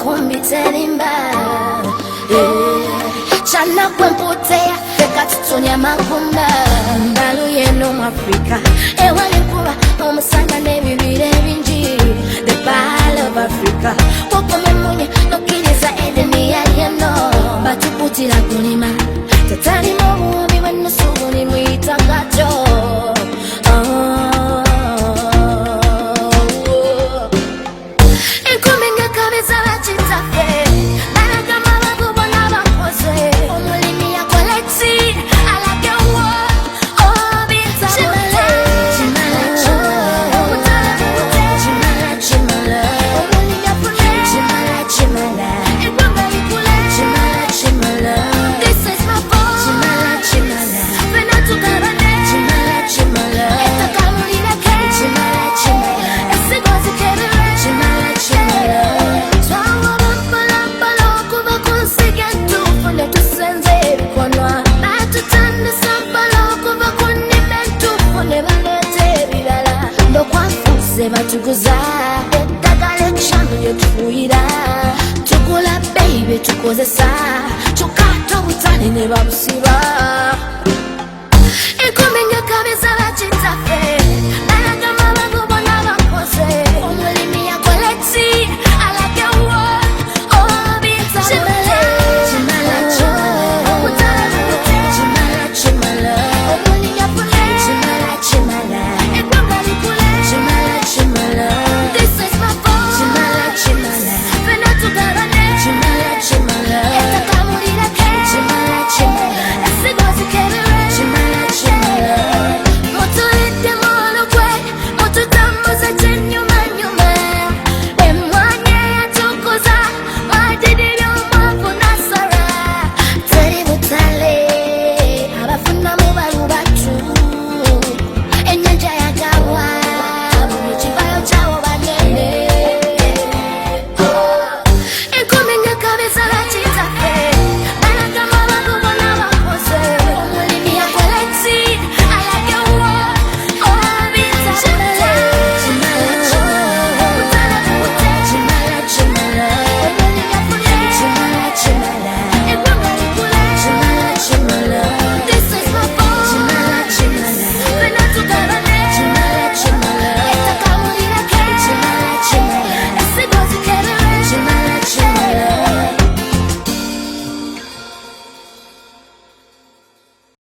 kumbi terimba Chana kwempotea Teka tutonya makumba Ndalu yeno Afrika Ewale kuwa Omusanga nebibire binji The Pearl of Africa Woko memunye Nokiriza edeni ya yeno Batuputila kunima Tatani mobuomi weno suguni mwita gajo Batuguza Dagale kushandu yetufuira Tukula baby tukozesa Chukato utani ne babusiba